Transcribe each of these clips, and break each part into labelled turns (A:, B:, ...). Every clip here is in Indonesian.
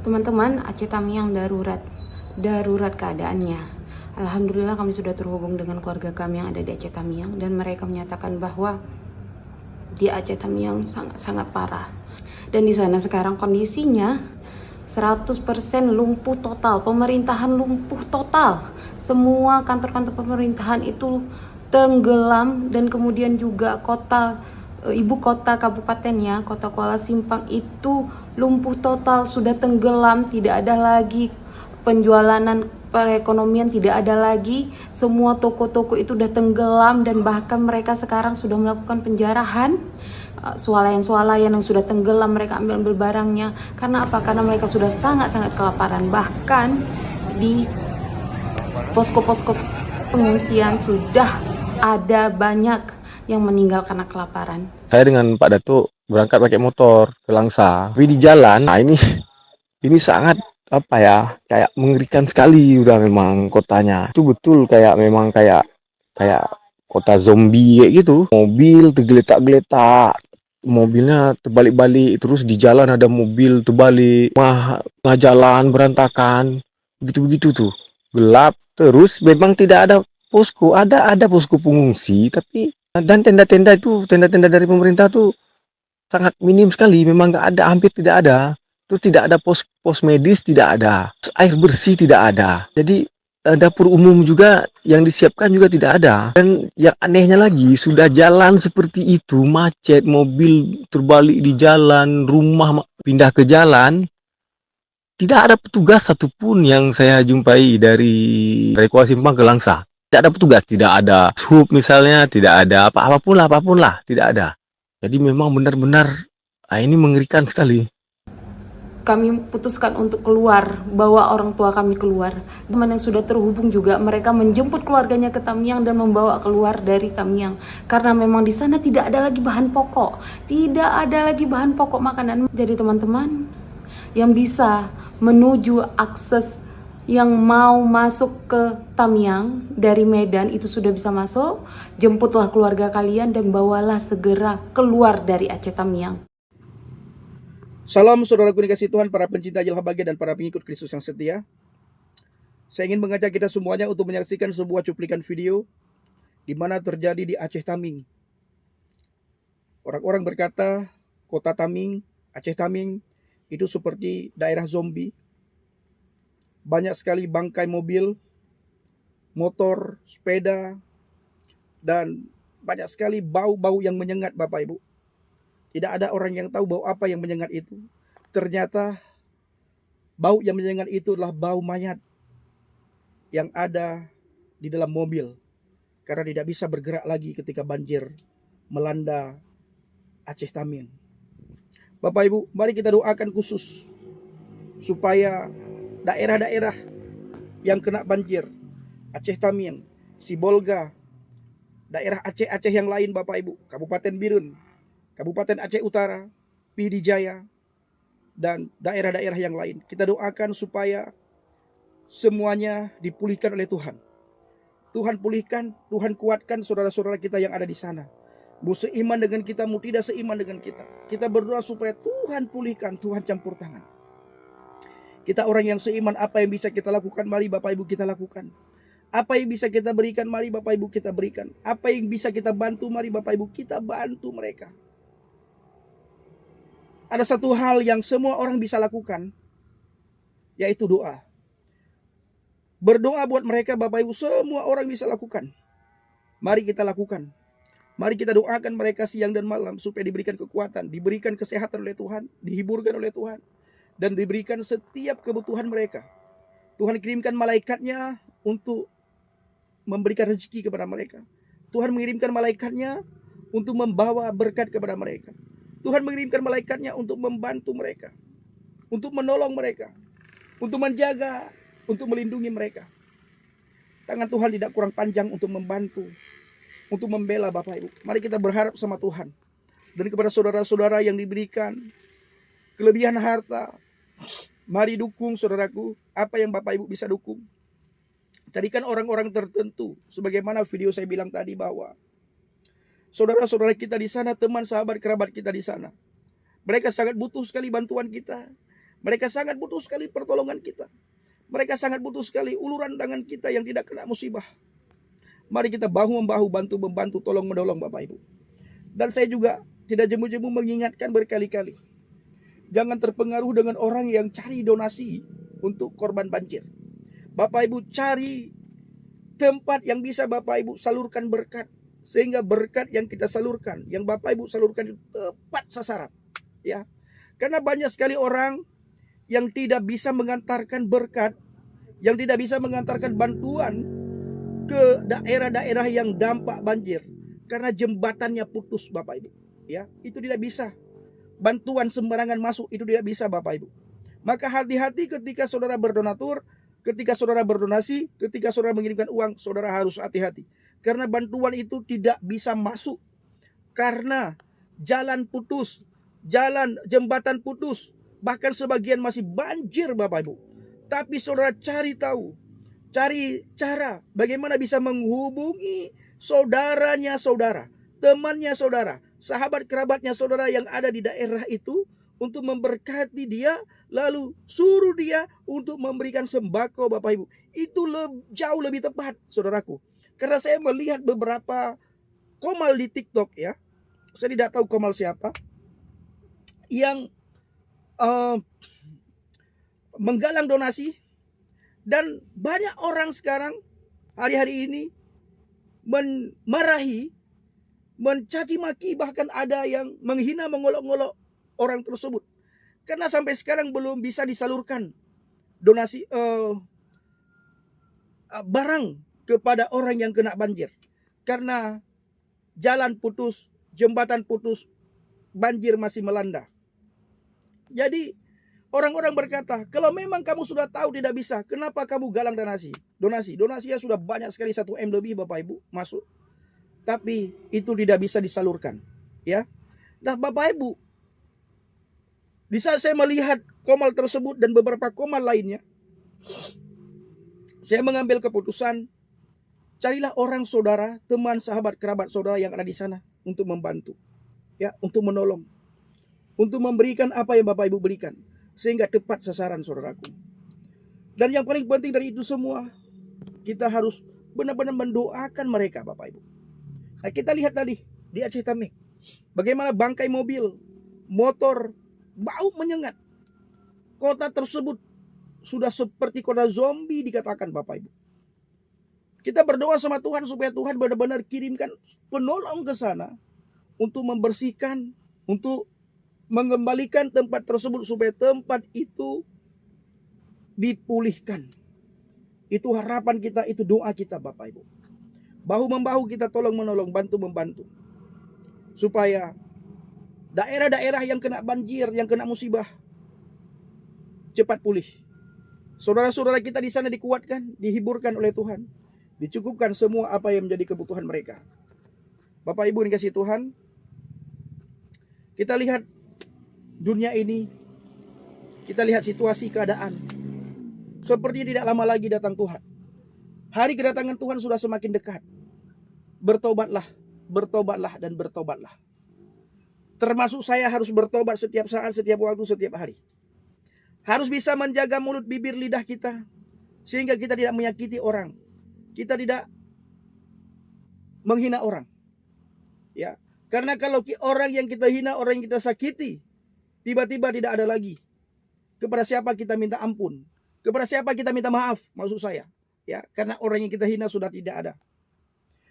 A: Teman-teman, Aceh Tamiang darurat keadaannya. Alhamdulillah kami sudah terhubung dengan keluarga kami yang ada di Aceh Tamiang dan mereka menyatakan bahwa di Aceh Tamiang sangat parah. Dan di sana sekarang kondisinya 100% lumpuh total, pemerintahan lumpuh total. Semua kantor-kantor pemerintahan itu tenggelam dan kemudian juga ibu kota kabupatennya, kota Kuala Simpang itu lumpuh total, sudah tenggelam, tidak ada lagi penjualan, perekonomian tidak ada lagi, semua toko-toko itu udah tenggelam dan bahkan mereka sekarang sudah melakukan penjarahan. Swalayan-swalayan yang sudah tenggelam mereka ambil barangnya. Karena apa? Karena mereka sudah sangat-sangat kelaparan. Bahkan di posko-posko pengungsian sudah ada banyak yang meninggal karena kelaparan.
B: Saya dengan Pak Datuk berangkat pakai motor ke Langsa. Tapi di jalan, nah ini sangat apa ya, kayak mengerikan sekali udah memang kotanya. Itu betul kayak memang kayak kota zombie kayak gitu. Mobil tergeletak-geletak, mobilnya terbalik-balik, terus di jalan ada mobil terbalik, tengah jalan berantakan, begitu-begitu tuh. Gelap, terus memang tidak ada posko, ada posko pengungsi, tapi dan tenda-tenda dari pemerintah tuh sangat minim sekali, memang nggak ada, hampir tidak ada. Terus tidak ada pos medis, tidak ada. Air bersih tidak ada. Jadi dapur umum juga yang disiapkan juga tidak ada. Dan yang anehnya lagi, sudah jalan seperti itu, macet, mobil terbalik di jalan, rumah pindah ke jalan, tidak ada petugas satupun yang saya jumpai dari Kuala Simpang ke Langsa. Tidak ada petugas, tidak ada sub misalnya, tidak ada apapun lah, tidak ada. Jadi memang benar-benar ini mengerikan sekali.
A: Kami putuskan untuk keluar, bawa orang tua kami keluar. Teman yang sudah terhubung juga, mereka menjemput keluarganya ke Tamiang dan membawa keluar dari Tamiang. Karena memang di sana tidak ada lagi bahan pokok, tidak ada lagi bahan pokok makanan. Jadi teman-teman yang bisa menuju akses yang mau masuk ke Tamiang dari Medan itu sudah bisa masuk, jemputlah keluarga kalian dan bawalah segera keluar dari Aceh Tamiang.
C: Salam saudaraku dikasih Tuhan, para pencinta Jilha Bahagia dan para pengikut Kristus yang setia. Saya ingin mengajak kita semuanya untuk menyaksikan sebuah cuplikan video di mana terjadi di Aceh Taming. Orang-orang berkata kota Taming, Aceh Taming itu seperti daerah zombie. Banyak sekali bangkai mobil, motor, sepeda, dan banyak sekali bau-bau yang menyengat Bapak Ibu. Tidak ada orang yang tahu bau apa yang menyengat itu. Ternyata bau yang menyengat itu adalah bau mayat yang ada di dalam mobil. Karena tidak bisa bergerak lagi ketika banjir melanda Aceh Taming. Bapak Ibu, mari kita doakan khusus supaya daerah-daerah yang kena banjir, Aceh Taming, Sibolga, daerah Aceh-Aceh yang lain Bapak Ibu, Kabupaten Birun, Kabupaten Aceh Utara, Pidi Jaya, dan daerah-daerah yang lain. Kita doakan supaya semuanya dipulihkan oleh Tuhan. Tuhan pulihkan, Tuhan kuatkan saudara-saudara kita yang ada di sana. Mau seiman dengan kita, mau tidak seiman dengan kita. Kita berdoa supaya Tuhan pulihkan, Tuhan campur tangan. Kita orang yang seiman, apa yang bisa kita lakukan, mari Bapak Ibu kita lakukan. Apa yang bisa kita berikan, mari Bapak Ibu kita berikan. Apa yang bisa kita bantu, mari Bapak Ibu kita bantu mereka. Ada satu hal yang semua orang bisa lakukan, yaitu doa. Berdoa buat mereka Bapak Ibu, semua orang bisa lakukan. Mari kita lakukan. Mari kita doakan mereka siang dan malam supaya diberikan kekuatan, diberikan kesehatan oleh Tuhan, dihiburkan oleh Tuhan, dan diberikan setiap kebutuhan mereka. Tuhan kirimkan malaikatnya untuk memberikan rezeki kepada mereka. Tuhan mengirimkan malaikatnya untuk membawa berkat kepada mereka. Tuhan mengirimkan malaikatnya untuk membantu mereka, untuk menolong mereka, untuk menjaga, untuk melindungi mereka. Tangan Tuhan tidak kurang panjang untuk membantu, untuk membela Bapak Ibu. Mari kita berharap sama Tuhan. Dan kepada saudara-saudara yang diberikan kelebihan harta, mari dukung saudaraku, apa yang Bapak Ibu bisa dukung. Carikan orang-orang tertentu, sebagaimana video saya bilang tadi bahwa saudara-saudara kita di sana, teman, sahabat, kerabat kita di sana, mereka sangat butuh sekali bantuan kita. Mereka sangat butuh sekali pertolongan kita. Mereka sangat butuh sekali uluran tangan kita yang tidak kena musibah. Mari kita bahu-membahu, bantu-membantu, tolong-menolong Bapak Ibu. Dan saya juga tidak jemu-jemu mengingatkan berkali-kali. Jangan terpengaruh dengan orang yang cari donasi untuk korban banjir. Bapak Ibu cari tempat yang bisa Bapak Ibu salurkan berkat. Sehingga berkat yang kita salurkan, yang Bapak Ibu salurkan itu tepat sasaran. Ya. Karena banyak sekali orang yang tidak bisa mengantarkan berkat, yang tidak bisa mengantarkan bantuan ke daerah-daerah yang dampak banjir karena jembatannya putus Bapak Ibu. Ya, itu tidak bisa. Bantuan sembarangan masuk itu tidak bisa Bapak Ibu. Maka hati-hati ketika saudara berdonatur, ketika saudara berdonasi, ketika saudara mengirimkan uang, saudara harus hati-hati. Karena bantuan itu tidak bisa masuk karena jalan putus, jembatan putus. Bahkan sebagian masih banjir Bapak Ibu. Tapi saudara cari tahu, cari cara bagaimana bisa menghubungi saudaranya saudara, temannya saudara, sahabat kerabatnya saudara yang ada di daerah itu untuk memberkati dia, lalu suruh dia untuk memberikan sembako Bapak Ibu. Itu jauh lebih tepat saudaraku. Karena saya melihat beberapa komal di TikTok ya. Saya tidak tahu komal siapa yang menggalang donasi, dan banyak orang sekarang hari-hari ini memarahi, mencaci maki, bahkan ada yang menghina, mengolok-olok orang tersebut karena sampai sekarang belum bisa disalurkan donasi barang kepada orang yang kena banjir karena jalan putus, jembatan putus, banjir masih melanda. Jadi orang-orang berkata, kalau memang kamu sudah tahu tidak bisa, kenapa kamu galang donasi? Donasinya sudah banyak sekali, 1 M lebih Bapak Ibu masuk. Tapi itu tidak bisa disalurkan. Ya. Nah Bapak Ibu, di saat saya melihat komal tersebut dan beberapa komal lainnya, saya mengambil keputusan, carilah orang saudara, teman, sahabat, kerabat saudara yang ada di sana untuk membantu. Ya, untuk menolong. Untuk memberikan apa yang Bapak Ibu berikan. Sehingga tepat sasaran saudaraku. Dan yang paling penting dari itu semua, kita harus benar-benar mendoakan mereka Bapak Ibu. Nah, kita lihat tadi di Aceh Tamiang, bagaimana bangkai mobil, motor, bau menyengat. Kota tersebut sudah seperti kota zombie dikatakan Bapak Ibu. Kita berdoa sama Tuhan supaya Tuhan benar-benar kirimkan penolong ke sana untuk membersihkan, untuk mengembalikan tempat tersebut supaya tempat itu dipulihkan. Itu harapan kita, itu doa kita Bapak Ibu. Bahu-membahu kita tolong menolong, bantu-membantu. Supaya daerah-daerah yang kena banjir, yang kena musibah cepat pulih. Saudara-saudara kita di sana dikuatkan, dihiburkan oleh Tuhan. Dicukupkan semua apa yang menjadi kebutuhan mereka. Bapak Ibu dikasih Tuhan, kita lihat dunia ini, kita lihat situasi keadaan seperti tidak lama lagi datang Tuhan. Hari kedatangan Tuhan sudah semakin dekat. Bertobatlah, bertobatlah dan bertobatlah. Termasuk saya harus bertobat setiap saat, setiap waktu, setiap hari. Harus bisa menjaga mulut, bibir, lidah kita sehingga kita tidak menyakiti orang. Kita tidak menghina orang. Ya, karena kalau orang yang kita hina, orang yang kita sakiti, tiba-tiba tidak ada lagi. Kepada siapa kita minta ampun? Kepada siapa kita minta maaf? Maksud saya, ya, karena orang yang kita hina sudah tidak ada.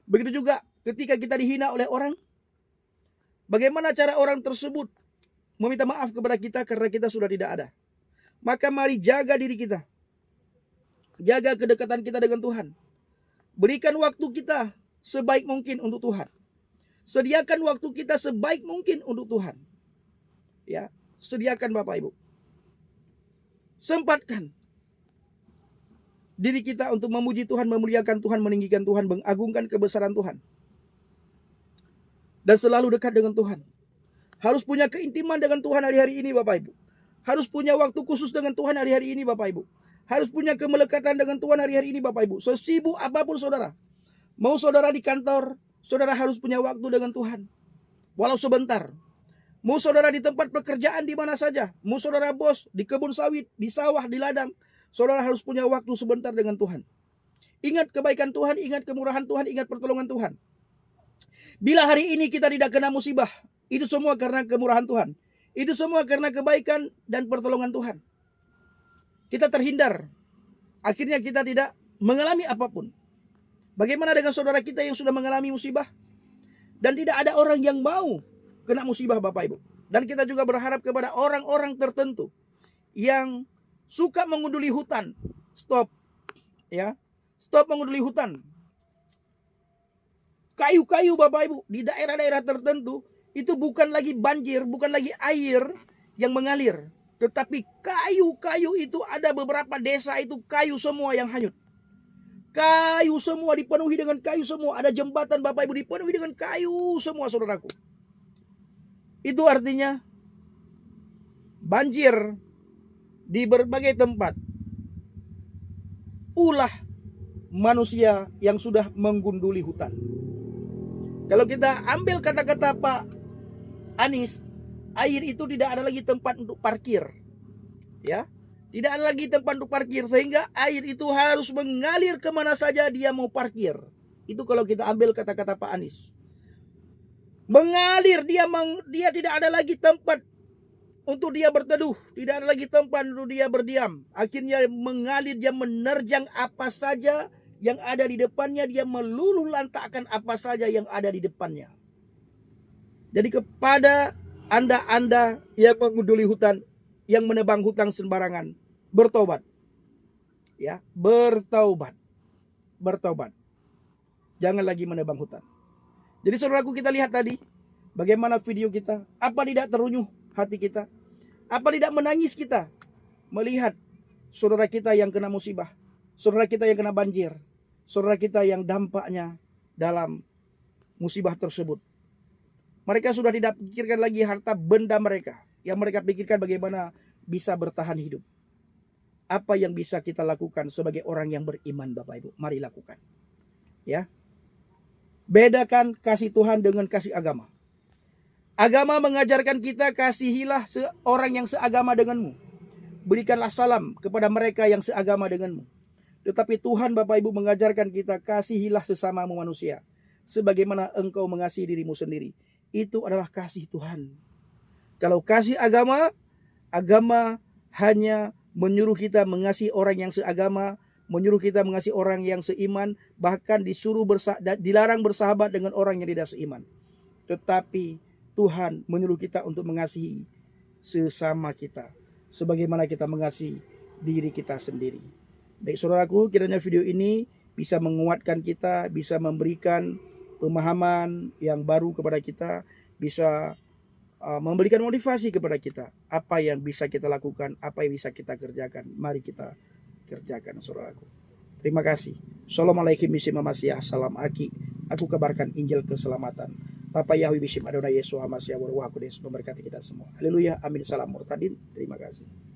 C: Begitu juga ketika kita dihina oleh orang, bagaimana cara orang tersebut meminta maaf kepada kita karena kita sudah tidak ada? Maka mari jaga diri kita. Jaga kedekatan kita dengan Tuhan. Berikan waktu kita sebaik mungkin untuk Tuhan. Sediakan waktu kita sebaik mungkin untuk Tuhan. Ya, sediakan Bapak Ibu. Sempatkan diri kita untuk memuji Tuhan, memuliakan Tuhan, meninggikan Tuhan, mengagungkan kebesaran Tuhan. Dan selalu dekat dengan Tuhan. Harus punya keintiman dengan Tuhan hari-hari ini Bapak Ibu. Harus punya waktu khusus dengan Tuhan hari-hari ini Bapak Ibu. Harus punya kemelekatan dengan Tuhan hari-hari ini Bapak Ibu. Sesibuk apapun saudara. Mau saudara di kantor, saudara harus punya waktu dengan Tuhan. Walau sebentar. Mau saudara di tempat pekerjaan di mana saja, mau saudara bos di kebun sawit, di sawah, di ladang, saudara harus punya waktu sebentar dengan Tuhan. Ingat kebaikan Tuhan, ingat kemurahan Tuhan, ingat pertolongan Tuhan. Bila hari ini kita tidak kena musibah, itu semua karena kemurahan Tuhan. Itu semua karena kebaikan dan pertolongan Tuhan. Kita terhindar. Akhirnya kita tidak mengalami apapun. Bagaimana dengan saudara kita yang sudah mengalami musibah? Dan tidak ada orang yang mau kena musibah, Bapak Ibu. Dan kita juga berharap kepada orang-orang tertentu yang suka mengunduli hutan. Stop. Ya. Stop mengunduli hutan. Kayu-kayu, Bapak Ibu, di daerah-daerah tertentu itu bukan lagi banjir, bukan lagi air yang mengalir, tetapi kayu-kayu itu ada beberapa desa itu kayu semua yang hanyut. Kayu semua dipenuhi dengan kayu semua. Ada jembatan, Bapak Ibu, dipenuhi dengan kayu semua, saudaraku. Itu artinya banjir di berbagai tempat. Ulah manusia yang sudah menggunduli hutan. Kalau kita ambil kata-kata Pak Anies, air itu tidak ada lagi tempat untuk parkir. Ya, tidak ada lagi tempat untuk parkir, sehingga air itu harus mengalir kemana saja dia mau parkir. Itu kalau kita ambil kata-kata Pak Anies. Mengalir, dia tidak ada lagi tempat untuk dia berteduh, tidak ada lagi tempat untuk dia berdiam. Akhirnya mengalir, dia menerjang apa saja yang ada di depannya, dia meluluh lantakkan apa saja yang ada di depannya. Jadi kepada Anda yang mengunduli hutan, yang menebang hutan sembarangan, bertobat. Ya, bertobat. Bertobat. Jangan lagi menebang hutan. Jadi saudaraku, kita lihat tadi bagaimana video kita. Apa tidak terunyuh hati kita? Apa tidak menangis kita melihat saudara kita yang kena musibah, saudara kita yang kena banjir, saudara kita yang dampaknya dalam musibah tersebut. Mereka sudah tidak pikirkan lagi harta benda mereka. Yang mereka pikirkan bagaimana bisa bertahan hidup. Apa yang bisa kita lakukan sebagai orang yang beriman, Bapak Ibu? Mari lakukan. Ya. Bedakan kasih Tuhan dengan kasih agama. Agama mengajarkan kita kasihilah seorang yang seagama denganmu. Berikanlah salam kepada mereka yang seagama denganmu. Tetapi Tuhan, Bapak Ibu, mengajarkan kita kasihilah sesamamu manusia sebagaimana engkau mengasihi dirimu sendiri. Itu adalah kasih Tuhan. Kalau kasih agama, agama hanya menyuruh kita mengasihi orang yang seagama, menyuruh kita mengasihi orang yang seiman, bahkan dilarang bersahabat dengan orang yang tidak seiman. Tetapi Tuhan menyuruh kita untuk mengasihi sesama kita sebagaimana kita mengasihi diri kita sendiri. Baik saudaraku, kiranya video ini bisa menguatkan kita, bisa memberikan pemahaman yang baru kepada kita, bisa memberikan motivasi kepada kita. Apa yang bisa kita lakukan, apa yang bisa kita kerjakan, mari kita kerjakan, saudaraku. Terima kasih. Assalamualaikum warahmatullahi wabarakatuh. Salam aki. Aku kabarkan Injil keselamatan. Papa Yahweh Bishim Adonai Yesus Hamasiah Waruah Kudus memberkati kita semua. Haleluya. Amin. Salam murtadin. Terima kasih.